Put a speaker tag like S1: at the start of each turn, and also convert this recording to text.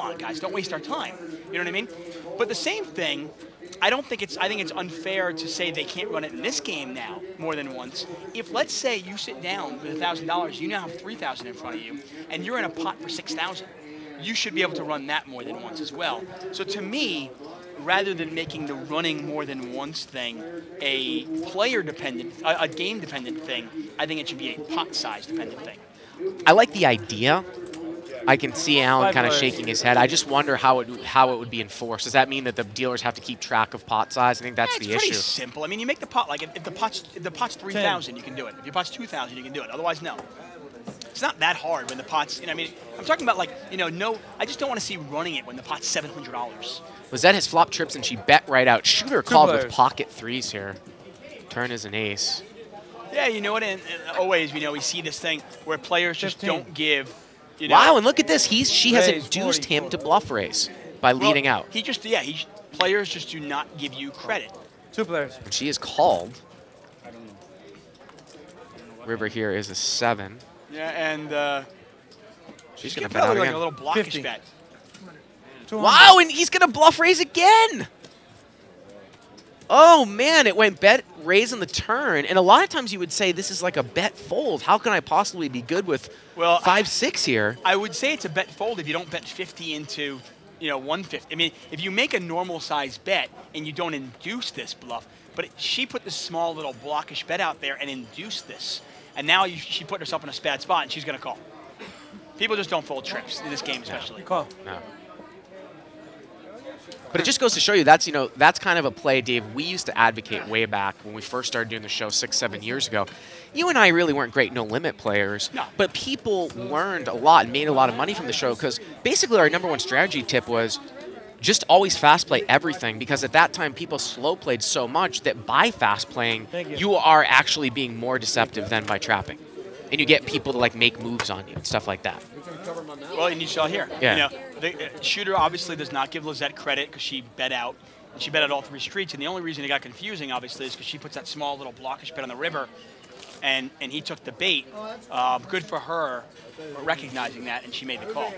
S1: on, guys, don't waste our time. You know what I mean? But the same thing, I think it's unfair to say they can't run it in this game now more than once. If, let's say, you sit down with $1,000, you now have $3,000 in front of you, and you're in a pot for $6,000, you should be able to run that more than once as well. So to me, rather than making the running more than once thing a player-dependent, a game-dependent thing, I think it should be a pot-size dependent thing.
S2: I like the idea. I can see Alan kind of shaking his head. I just wonder how it would be enforced. Does that mean that the dealers have to keep track of pot size? I think that's the issue.
S1: It's pretty simple. I mean, you make the pot, like if the pot's 3,000, you can do it. If your pot's 2,000, you can do it. Otherwise, no. It's not that hard when the pot's, I mean, I'm talking about like, no, I just don't want to see running it when the pot's $700.
S2: Lizette has flop trips and she bet right out. Shooter called with pocket threes here. Turn is an ace.
S1: Yeah, you know what, and always, we see this thing where players just don't give,
S2: Wow, and look at this. She has induced him to bluff raise by leading out.
S1: Players just do not give you credit.
S3: Two players.
S2: And she is called. River here is a 7.
S1: Yeah, and
S2: she's going to bet out again.
S1: Like a little blockish bet.
S2: Wow, and he's going to bluff raise again. Oh, man, it went bet raise on the turn. And a lot of times you would say this is like a bet fold. How can I possibly be good with 5-6 here?
S1: I would say it's a bet fold if you don't bet 50 into 150. I mean, if you make a normal size bet and you don't induce this bluff, but she put this small little blockish bet out there and induced this. And now she put herself in a bad spot and she's going to call. People just don't fold trips in this game especially.
S3: Call.
S2: No. But it just goes to show you that's that's kind of a play, Dave, we used to advocate way back when we first started doing the show 6-7 years ago. You and I really weren't great no-limit players, but people learned a lot and made a lot of money from the show because basically our #1 strategy tip was just always fast play everything because at that time people slow played so much that by fast playing you are actually being more deceptive than by trapping. And you get people to like make moves on you and stuff like that.
S1: Well, and you saw here.
S2: Yeah.
S1: The shooter obviously does not give Lizette credit because she bet out. And she bet out all 3 streets. And the only reason it got confusing, obviously, is because she puts that small little blockish bet on the river. And he took the bait. Good for her for recognizing that, and she made the call.